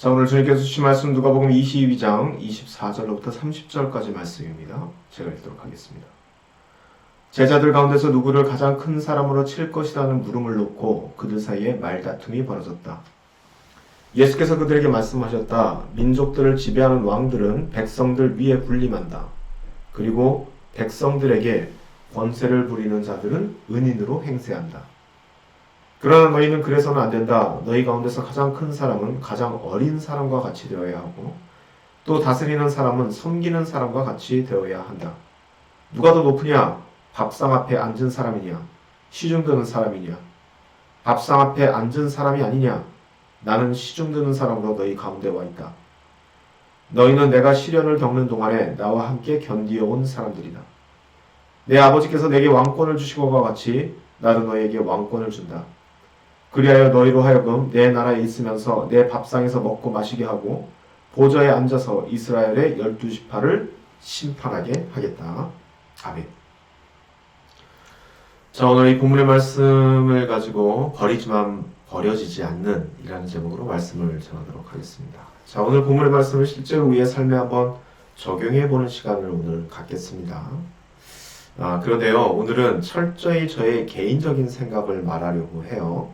자, 오늘 주님께서 주신 말씀 누가복음 22장 24절로부터 30절까지 말씀입니다. 제가 읽도록 하겠습니다. 제자들 가운데서 누구를 가장 큰 사람으로 칠 것이라는 물음을 놓고 그들 사이에 말다툼이 벌어졌다. 예수께서 그들에게 말씀하셨다. 민족들을 지배하는 왕들은 백성들 위에 군림한다. 그리고 백성들에게 권세를 부리는 자들은 은인으로 행세한다. 그러나 너희는 그래서는 안 된다. 너희 가운데서 가장 큰 사람은 가장 어린 사람과 같이 되어야 하고 또 다스리는 사람은 섬기는 사람과 같이 되어야 한다. 누가 더 높으냐? 밥상 앞에 앉은 사람이냐? 시중드는 사람이냐? 밥상 앞에 앉은 사람이 아니냐? 나는 시중드는 사람으로 너희 가운데 와 있다. 너희는 내가 시련을 겪는 동안에 나와 함께 견디어온 사람들이다. 내 아버지께서 내게 왕권을 주시고와 같이 나도 너희에게 왕권을 준다. 그리하여 너희로 하여금 내 나라에 있으면서 내 밥상에서 먹고 마시게 하고 보좌에 앉아서 이스라엘의 12지파를 심판하게 하겠다. 아멘. 자, 오늘 이 본문의 말씀을 가지고 버리지만 버려지지 않는 이라는 제목으로 말씀을 전하도록 하겠습니다. 자, 오늘 본문의 말씀을 실제로 우리의 삶에 한번 적용해보는 시간을 오늘 갖겠습니다. 그런데요, 오늘은 철저히 저의 개인적인 생각을 말하려고 해요.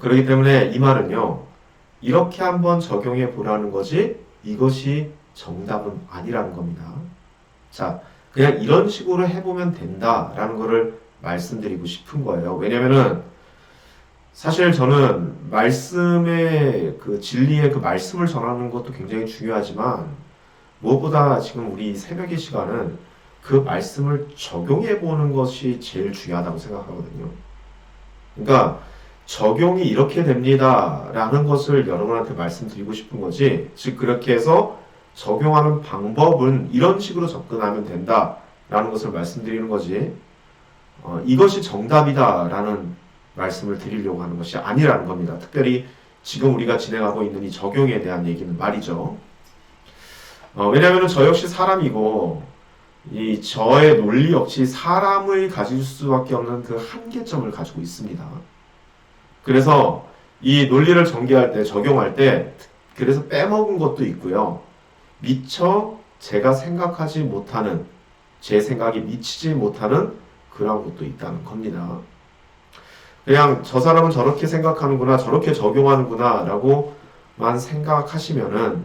그렇기 때문에 이 말은요, 이렇게 한번 적용해 보라는 거지 이것이 정답은 아니라는 겁니다. 자, 그냥 이런 식으로 해보면 된다라는 거를 말씀드리고 싶은 거예요. 왜냐면은 사실 저는 말씀의 그 진리의 그 말씀을 전하는 것도 굉장히 중요하지만 무엇보다 지금 우리 새벽의 시간은 그 말씀을 적용해 보는 것이 제일 중요하다고 생각하거든요. 그러니까 적용이 이렇게 됩니다 라는 것을 여러분한테 말씀드리고 싶은 거지, 즉 그렇게 해서 적용하는 방법은 이런 식으로 접근하면 된다 라는 것을 말씀드리는 거지, 이것이 정답이다 라는 말씀을 드리려고 하는 것이 아니라는 겁니다. 특별히 지금 우리가 진행하고 있는 이 적용에 대한 얘기는 말이죠. 왜냐하면 저 역시 사람이고 이 저의 논리 역시 사람의 가질 수밖에 없는 그 한계점을 가지고 있습니다. 그래서 이 논리를 전개할 때, 적용할 때 그래서 빼먹은 것도 있고요. 미처 제가 생각하지 못하는, 제 생각이 미치지 못하는 그런 것도 있다는 겁니다. 그냥 저 사람은 저렇게 생각하는구나, 저렇게 적용하는구나 라고만 생각하시면은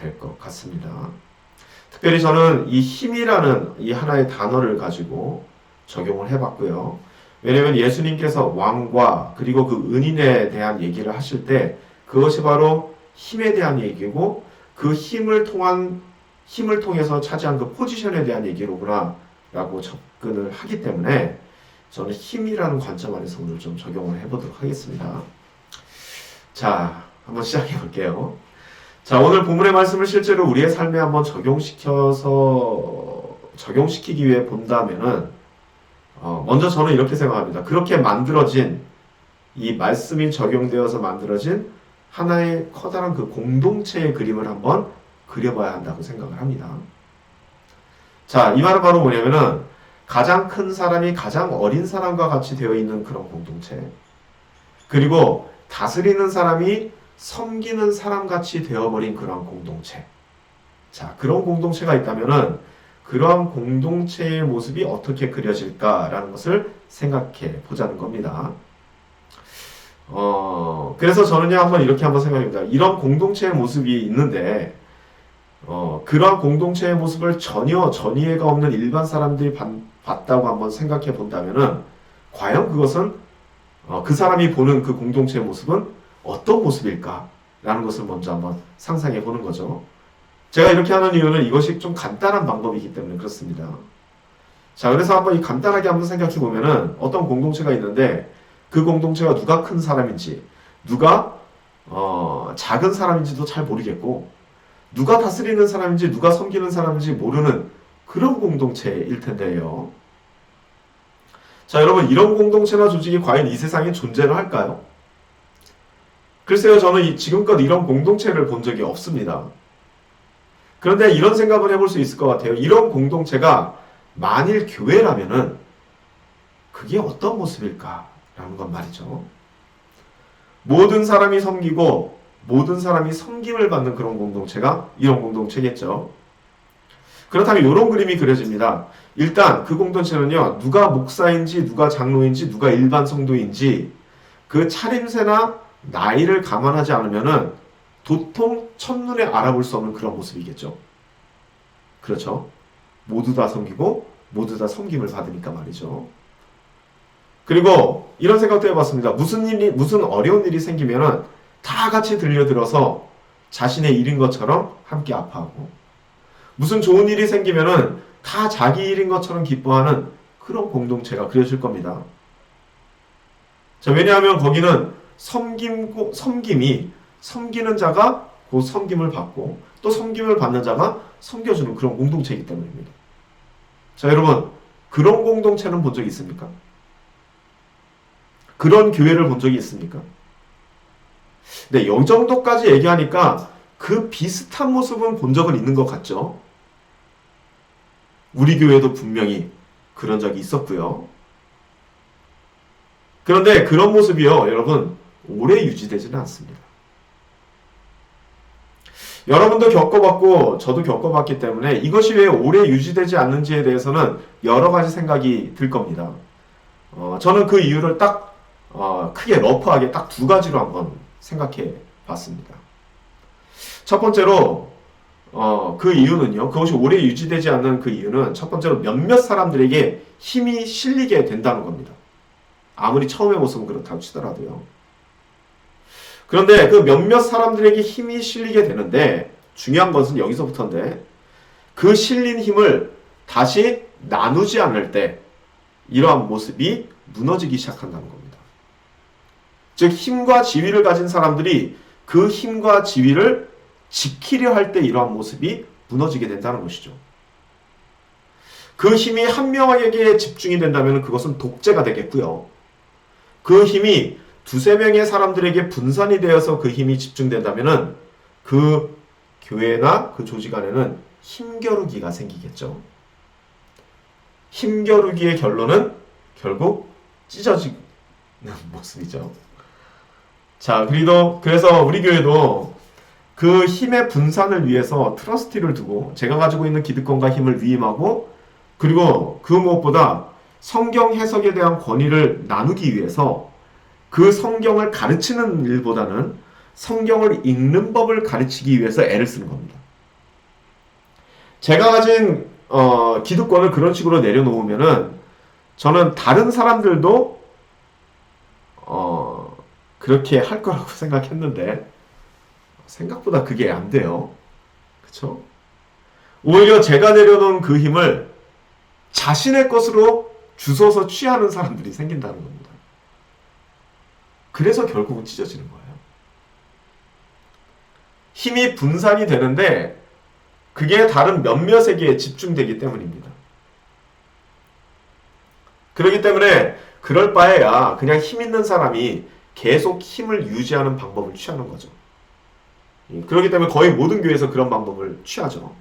될 것 같습니다. 특별히 저는 이 힘이라는 이 하나의 단어를 가지고 적용을 해봤고요. 왜냐하면 예수님께서 왕과 그리고 그 은인에 대한 얘기를 하실 때 그것이 바로 힘에 대한 얘기고 그 힘을 통해서 차지한 그 포지션에 대한 얘기로구나 라고 접근을 하기 때문에 저는 힘이라는 관점 안에서 오늘 좀 적용을 해보도록 하겠습니다. 자, 한번 시작해 볼게요. 자, 오늘 본문의 말씀을 실제로 우리의 삶에 한번 적용시키기 위해 본다면은 먼저 저는 이렇게 생각합니다. 그렇게 만들어진, 이 말씀이 적용되어서 만들어진 하나의 커다란 그 공동체의 그림을 한번 그려봐야 한다고 생각을 합니다. 자, 이 말은 바로 뭐냐면은 가장 큰 사람이 가장 어린 사람과 같이 되어 있는 그런 공동체, 그리고 다스리는 사람이 섬기는 사람같이 되어버린 그런 공동체. 자, 그런 공동체가 있다면은 그러한 공동체의 모습이 어떻게 그려질까라는 것을 생각해 보자는 겁니다. 그래서 저는요, 이렇게 한번 생각해봅니다. 이런 공동체의 모습이 있는데, 그러한 공동체의 모습을 전혀 전이해가 없는 일반 사람들이 봤다고 한번 생각해 본다면은, 과연 그것은, 그 사람이 보는 그 공동체의 모습은 어떤 모습일까라는 것을 먼저 한번 상상해 보는 거죠. 제가 이렇게 하는 이유는 이것이 좀 간단한 방법이기 때문에 그렇습니다. 자, 그래서 한번 간단하게 한번 생각해 보면은 어떤 공동체가 있는데 그 공동체가 누가 큰 사람인지, 누가 작은 사람인지도 잘 모르겠고, 누가 다스리는 사람인지 누가 섬기는 사람인지 모르는 그런 공동체일 텐데요. 자, 여러분, 이런 공동체나 조직이 과연 이 세상에 존재를 할까요? 글쎄요, 저는 지금껏 이런 공동체를 본 적이 없습니다. 그런데 이런 생각을 해볼 수 있을 것 같아요. 이런 공동체가 만일 교회라면은 그게 어떤 모습일까라는 건 말이죠. 모든 사람이 섬기고 모든 사람이 섬김을 받는 그런 공동체가 이런 공동체겠죠. 그렇다면 이런 그림이 그려집니다. 일단 그 공동체는요, 누가 목사인지, 누가 장로인지, 누가 일반 성도인지 그 차림새나 나이를 감안하지 않으면은 도통 첫눈에 알아볼 수 없는 그런 모습이겠죠. 그렇죠. 모두 다 섬기고 모두 다 섬김을 받으니까 말이죠. 그리고 이런 생각도 해봤습니다. 무슨 어려운 일이 생기면은 다 같이 들려들어서 자신의 일인 것처럼 함께 아파하고, 무슨 좋은 일이 생기면은 다 자기 일인 것처럼 기뻐하는 그런 공동체가 그려질 겁니다. 자, 왜냐하면 거기는 섬김이 섬기는 자가 곧 섬김을 받고 또 섬김을 받는 자가 섬겨주는 그런 공동체이기 때문입니다. 자, 여러분, 그런 공동체는 본 적이 있습니까? 그런 교회를 본 적이 있습니까? 네, 이 정도까지 얘기하니까 그 비슷한 모습은 본 적은 있는 것 같죠? 우리 교회도 분명히 그런 적이 있었고요. 그런데 그런 모습이요, 여러분, 오래 유지되지는 않습니다. 여러분도 겪어봤고 저도 겪어봤기 때문에 이것이 왜 오래 유지되지 않는지에 대해서는 여러 가지 생각이 들 겁니다. 저는 그 이유를 딱 크게 러프하게 딱 두 가지로 한번 생각해 봤습니다. 첫 번째로 그 이유는요, 그것이 오래 유지되지 않는 그 이유는 첫 번째로 몇몇 사람들에게 힘이 실리게 된다는 겁니다. 아무리 처음의 모습은 그렇다고 치더라도요. 그런데 그 몇몇 사람들에게 힘이 실리게 되는데 중요한 것은 여기서부터인데, 그 실린 힘을 다시 나누지 않을 때 이러한 모습이 무너지기 시작한다는 겁니다. 즉 힘과 지위를 가진 사람들이 그 힘과 지위를 지키려 할 때 이러한 모습이 무너지게 된다는 것이죠. 그 힘이 한 명에게 집중이 된다면 그것은 독재가 되겠고요. 그 힘이 두세 명의 사람들에게 분산이 되어서 그 힘이 집중된다면 그 교회나 그 조직 안에는 힘겨루기가 생기겠죠. 힘겨루기의 결론은 결국 찢어지는 모습이죠. 자, 그래서 우리 교회도 그 힘의 분산을 위해서 트러스티를 두고 제가 가지고 있는 기득권과 힘을 위임하고, 그리고 그 무엇보다 성경 해석에 대한 권위를 나누기 위해서 그 성경을 가르치는 일보다는 성경을 읽는 법을 가르치기 위해서 애를 쓰는 겁니다. 제가 가진 기득권을 그런 식으로 내려놓으면은 저는 다른 사람들도 그렇게 할 거라고 생각했는데 생각보다 그게 안 돼요. 그쵸? 오히려 제가 내려놓은 그 힘을 자신의 것으로 주워서 취하는 사람들이 생긴다는 겁니다. 그래서 결국은 찢어지는 거예요. 힘이 분산이 되는데 그게 다른 몇몇에게 집중되기 때문입니다. 그렇기 때문에 그럴 바에야 그냥 힘 있는 사람이 계속 힘을 유지하는 방법을 취하는 거죠. 그렇기 때문에 거의 모든 교회에서 그런 방법을 취하죠.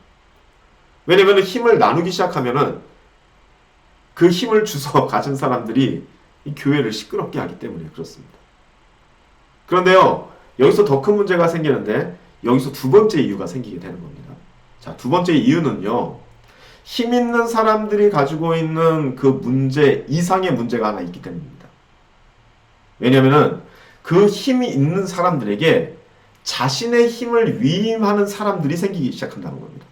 왜냐하면 힘을 나누기 시작하면은 그 힘을 주워 가진 사람들이 이 교회를 시끄럽게 하기 때문에 그렇습니다. 그런데요, 여기서 더 큰 문제가 생기는데 여기서 두 번째 이유가 생기게 되는 겁니다. 자, 두 번째 이유는요, 힘 있는 사람들이 가지고 있는 그 문제 이상의 문제가 하나 있기 때문입니다. 왜냐하면 그 힘이 있는 사람들에게 자신의 힘을 위임하는 사람들이 생기기 시작한다는 겁니다.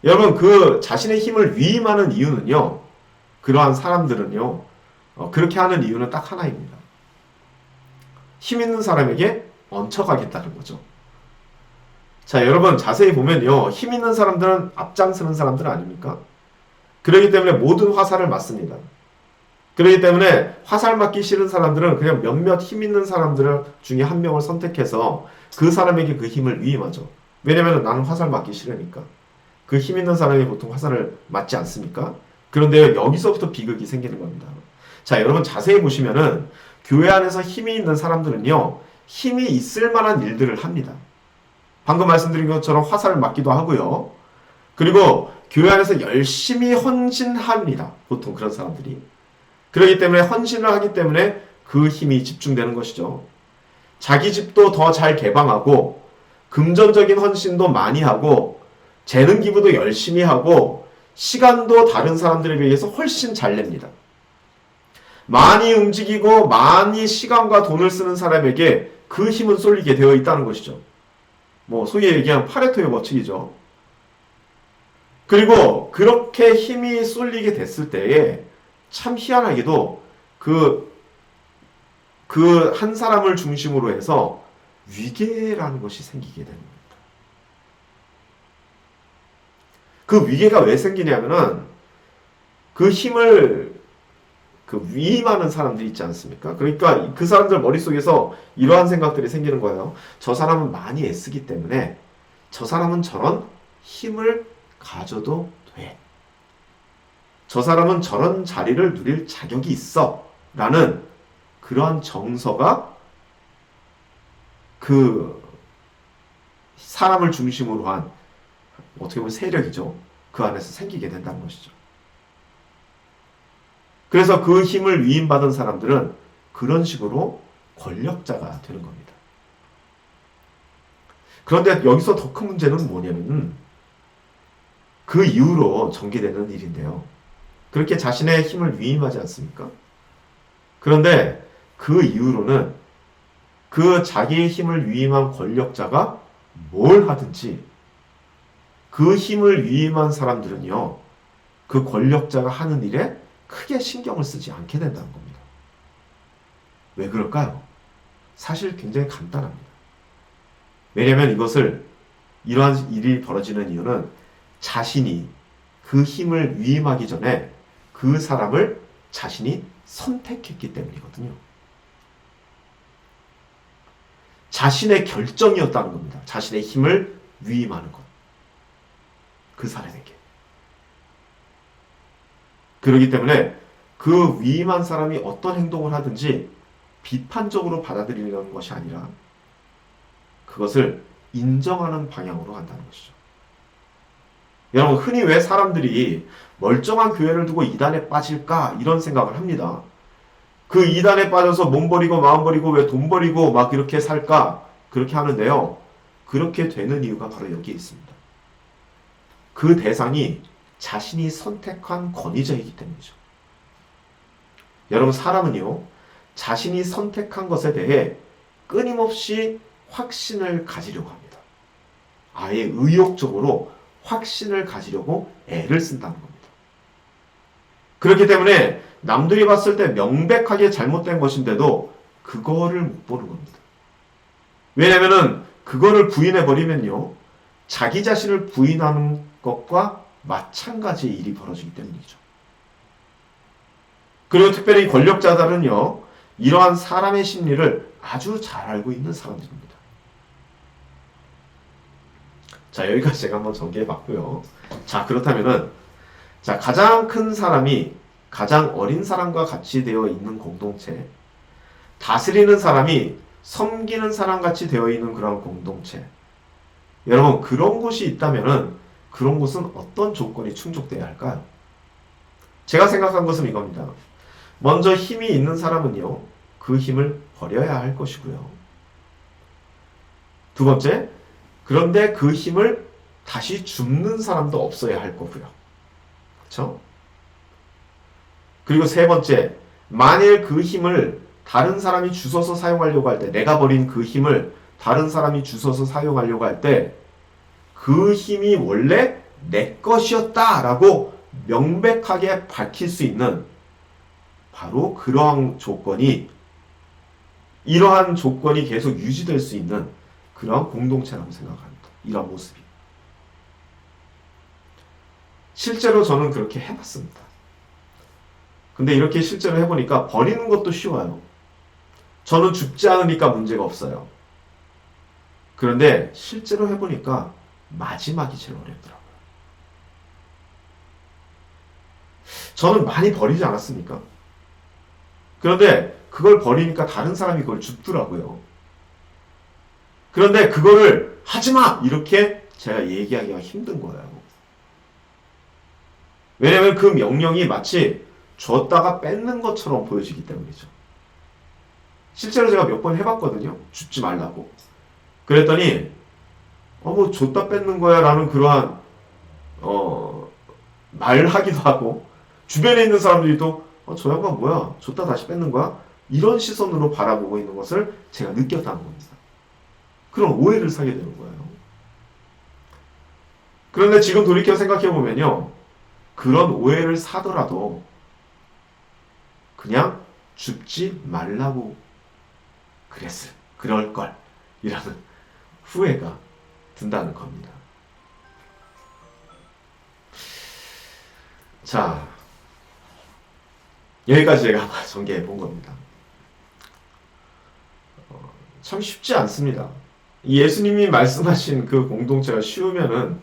여러분, 그 자신의 힘을 위임하는 이유는요, 그러한 사람들은요, 그렇게 하는 이유는 딱 하나입니다. 힘 있는 사람에게 얹혀가겠다는 거죠. 자, 여러분 자세히 보면요, 힘 있는 사람들은 앞장서는 사람들 아닙니까? 그렇기 때문에 모든 화살을 맞습니다. 그렇기 때문에 화살 맞기 싫은 사람들은 그냥 몇몇 힘 있는 사람들 중에 한 명을 선택해서 그 사람에게 그 힘을 위임하죠. 왜냐면 나는 화살 맞기 싫으니까. 그 힘 있는 사람이 보통 화살을 맞지 않습니까? 그런데 여기서부터 비극이 생기는 겁니다. 자, 여러분 자세히 보시면은 교회 안에서 힘이 있는 사람들은요, 힘이 있을 만한 일들을 합니다. 방금 말씀드린 것처럼 화살을 맞기도 하고요. 그리고 교회 안에서 열심히 헌신합니다. 보통 그런 사람들이. 그렇기 때문에 헌신을 하기 때문에 그 힘이 집중되는 것이죠. 자기 집도 더 잘 개방하고 금전적인 헌신도 많이 하고 재능 기부도 열심히 하고 시간도 다른 사람들에 비해서 훨씬 잘 냅니다. 많이 움직이고 많이 시간과 돈을 쓰는 사람에게 그 힘은 쏠리게 되어 있다는 것이죠. 뭐 소위 얘기한 파레토의 법칙이죠. 그리고 그렇게 힘이 쏠리게 됐을 때에 참 희한하게도 그 한 사람을 중심으로 해서 위계라는 것이 생기게 되는 겁니다. 그 위계가 왜 생기냐면은 그 힘을 위임하는 사람들이 있지 않습니까? 그러니까 그 사람들 머릿속에서 이러한 생각들이 생기는 거예요. 저 사람은 많이 애쓰기 때문에 저 사람은 저런 힘을 가져도 돼. 저 사람은 저런 자리를 누릴 자격이 있어. 라는 그러한 정서가 그 사람을 중심으로 한 어떻게 보면 세력이죠. 그 안에서 생기게 된다는 것이죠. 그래서 그 힘을 위임받은 사람들은 그런 식으로 권력자가 되는 겁니다. 그런데 여기서 더 큰 문제는 뭐냐면 그 이후로 전개되는 일인데요. 그렇게 자신의 힘을 위임하지 않습니까? 그런데 그 이후로는 그 자기의 힘을 위임한 권력자가 뭘 하든지 그 힘을 위임한 사람들은요, 그 권력자가 하는 일에 크게 신경을 쓰지 않게 된다는 겁니다. 왜 그럴까요? 사실 굉장히 간단합니다. 왜냐하면 이러한 일이 벌어지는 이유는 자신이 그 힘을 위임하기 전에 그 사람을 자신이 선택했기 때문이거든요. 자신의 결정이었다는 겁니다. 자신의 힘을 위임하는 것. 그 사람에게. 그렇기 때문에 그 위임한 사람이 어떤 행동을 하든지 비판적으로 받아들이는 것이 아니라 그것을 인정하는 방향으로 간다는 것이죠. 여러분, 흔히 왜 사람들이 멀쩡한 교회를 두고 이단에 빠질까 이런 생각을 합니다. 그 이단에 빠져서 몸 버리고 마음 버리고 왜 돈 버리고 막 이렇게 살까 그렇게 하는데요. 그렇게 되는 이유가 바로 여기에 있습니다. 그 대상이 자신이 선택한 권위자이기 때문이죠. 여러분, 사람은요, 자신이 선택한 것에 대해 끊임없이 확신을 가지려고 합니다. 아예 의욕적으로 확신을 가지려고 애를 쓴다는 겁니다. 그렇기 때문에 남들이 봤을 때 명백하게 잘못된 것인데도 그거를 못 보는 겁니다. 왜냐면은 그거를 부인해버리면요, 자기 자신을 부인하는 것과 마찬가지의 일이 벌어지기 때문이죠. 그리고 특별히 권력자들은요, 이러한 사람의 심리를 아주 잘 알고 있는 사람들입니다. 자, 여기까지 제가 한번 전개해 봤고요. 자, 그렇다면은, 자, 가장 큰 사람이 가장 어린 사람과 같이 되어 있는 공동체, 다스리는 사람이 섬기는 사람 같이 되어 있는 그런 공동체. 여러분, 그런 곳이 있다면은 그런 곳은 어떤 조건이 충족돼야 할까요? 제가 생각한 것은 이겁니다. 먼저 힘이 있는 사람은요, 그 힘을 버려야 할 것이고요. 두 번째, 그런데 그 힘을 다시 줍는 사람도 없어야 할 거고요. 그렇죠? 그리고 세 번째, 만일 그 힘을 다른 사람이 주워서 사용하려고 할 때, 내가 버린 그 힘을 다른 사람이 주워서 사용하려고 할 때, 그 힘이 원래 내 것이었다라고 명백하게 밝힐 수 있는 바로 그러한 조건이, 이러한 조건이 계속 유지될 수 있는 그러한 공동체라고 생각합니다. 이러한 모습이. 실제로 저는 그렇게 해봤습니다. 근데 이렇게 실제로 해보니까 버리는 것도 쉬워요. 저는 죽지 않으니까 문제가 없어요. 그런데 실제로 해보니까 마지막이 제일 어렵더라고요. 저는 많이 버리지 않았습니까? 그런데 그걸 버리니까 다른 사람이 그걸 줍더라고요. 그런데 그거를 하지마! 이렇게 제가 얘기하기가 힘든 거예요. 왜냐하면 그 명령이 마치 줬다가 뺏는 것처럼 보여지기 때문이죠. 실제로 제가 몇 번 해봤거든요. 줍지 말라고. 그랬더니 뭐 줬다 뺏는 거야 라는 그러한 말하기도 하고, 주변에 있는 사람들이 또 저 양반 뭐야, 줬다 다시 뺏는 거야? 이런 시선으로 바라보고 있는 것을 제가 느꼈다는 겁니다. 그런 오해를 사게 되는 거예요. 그런데 지금 돌이켜 생각해 보면요, 그런 오해를 사더라도 그냥 줍지 말라고 그럴 걸 이라는 후회가 든다는 겁니다. 자, 여기까지 제가 전개해 본 겁니다. 참 쉽지 않습니다. 예수님이 말씀하신 그 공동체가 쉬우면은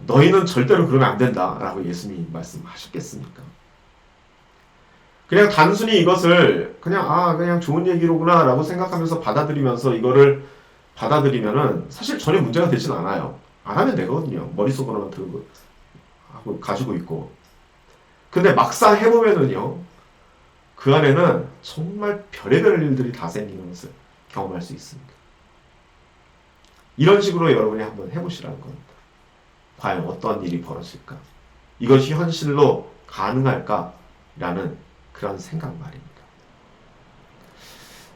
너희는 절대로 그러면 안 된다라고 예수님이 말씀하셨겠습니까? 그냥 단순히 이것을 그냥 좋은 얘기로구나 라고 생각하면서 받아들이면서 이거를 받아들이면은 사실 전혀 문제가 되진 않아요. 안 하면 되거든요. 머릿속으로만 들고 하고 가지고 있고. 근데 막상 해보면은요, 그 안에는 정말 별의별 일들이 다 생기는 것을 경험할 수 있습니다. 이런 식으로 여러분이 한번 해보시라는 겁니다. 과연 어떤 일이 벌어질까? 이것이 현실로 가능할까라는 그런 생각 말입니다.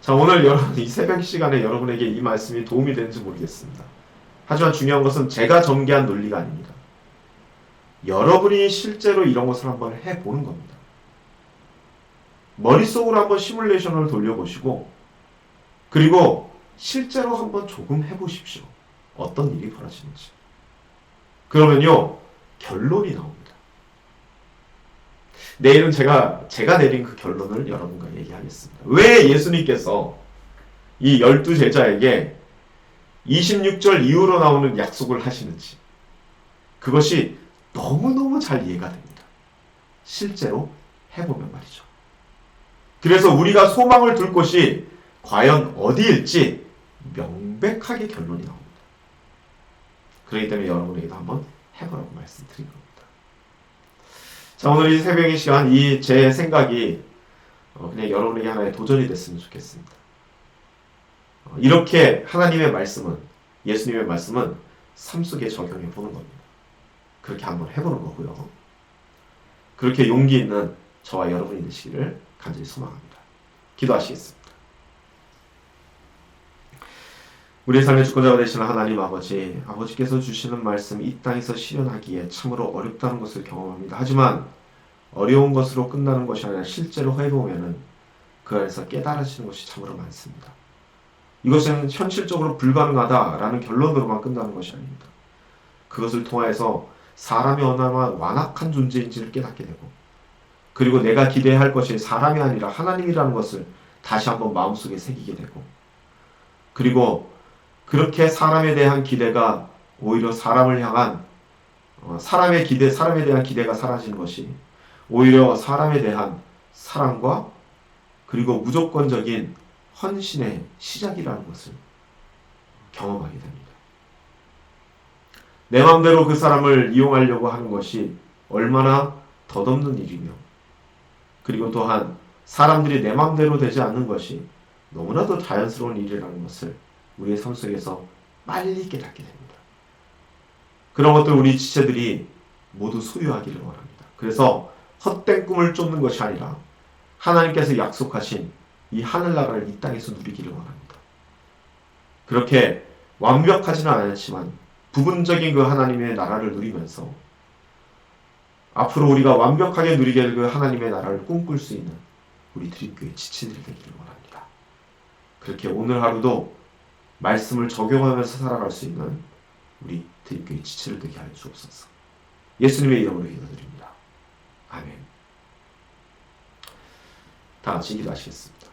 자, 오늘 여러분 이 새벽 시간에 여러분에게 이 말씀이 도움이 되는지 모르겠습니다. 하지만 중요한 것은 제가 전개한 논리가 아닙니다. 여러분이 실제로 이런 것을 한번 해보는 겁니다. 머릿속으로 한번 시뮬레이션을 돌려보시고, 그리고 실제로 한번 조금 해보십시오. 어떤 일이 벌어지는지. 그러면요, 결론이 나옵니다. 내일은 제가 내린 그 결론을 여러분과 얘기하겠습니다. 왜 예수님께서 이 12제자에게 26절 이후로 나오는 약속을 하시는지, 그것이 너무너무 잘 이해가 됩니다. 실제로 해보면 말이죠. 그래서 우리가 소망을 둘 곳이 과연 어디일지 명백하게 결론이 나옵니다. 그렇기 때문에 여러분에게도 한번 해보라고 말씀드린 겁니다. 자, 오늘 이 새벽의 시간, 이 제 생각이 그냥 여러분에게 하나의 도전이 됐으면 좋겠습니다. 이렇게 하나님의 말씀은, 예수님의 말씀은 삶 속에 적용해 보는 겁니다. 그렇게 한번 해보는 거고요. 그렇게 용기 있는 저와 여러분이 되시기를 간절히 소망합니다. 기도하시겠습니다. 우리의 삶의 주권자가 되시는 하나님 아버지께서 주시는 말씀 이 땅에서 실현하기에 참으로 어렵다는 것을 경험합니다. 하지만 어려운 것으로 끝나는 것이 아니라 실제로 해보면은 그 안에서 깨달아지는 것이 참으로 많습니다. 이것은 현실적으로 불가능하다라는 결론으로만 끝나는 것이 아닙니다. 그것을 통해서 사람이 얼마나 완악한 존재인지를 깨닫게 되고, 그리고 내가 기대할 것이 사람이 아니라 하나님이라는 것을 다시 한번 마음속에 새기게 되고, 그리고 그렇게 사람에 대한 기대가 오히려 사람을 향한 사람에 대한 기대가 사라지는 것이 오히려 사람에 대한 사랑과 그리고 무조건적인 헌신의 시작이라는 것을 경험하게 됩니다. 내 마음대로 그 사람을 이용하려고 하는 것이 얼마나 덧없는 일이며, 그리고 또한 사람들이 내 마음대로 되지 않는 것이 너무나도 자연스러운 일이라는 것을 우리의 삶 속에서 빨리 깨닫게 됩니다. 그런 것들 우리 지체들이 모두 소유하기를 원합니다. 그래서 헛된 꿈을 쫓는 것이 아니라 하나님께서 약속하신 이 하늘나라를 이 땅에서 누리기를 원합니다. 그렇게 완벽하지는 않았지만 부분적인 그 하나님의 나라를 누리면서 앞으로 우리가 완벽하게 누리게 될 그 하나님의 나라를 꿈꿀 수 있는 우리 드림교회 지체들이 되기를 원합니다. 그렇게 오늘 하루도 말씀을 적용하면서 살아갈 수 있는 우리 드림교회 지체를 되게 하여 주옵소서. 예수님의 이름으로 기도드립니다. 아멘. 다 같이 기도하시겠습니다.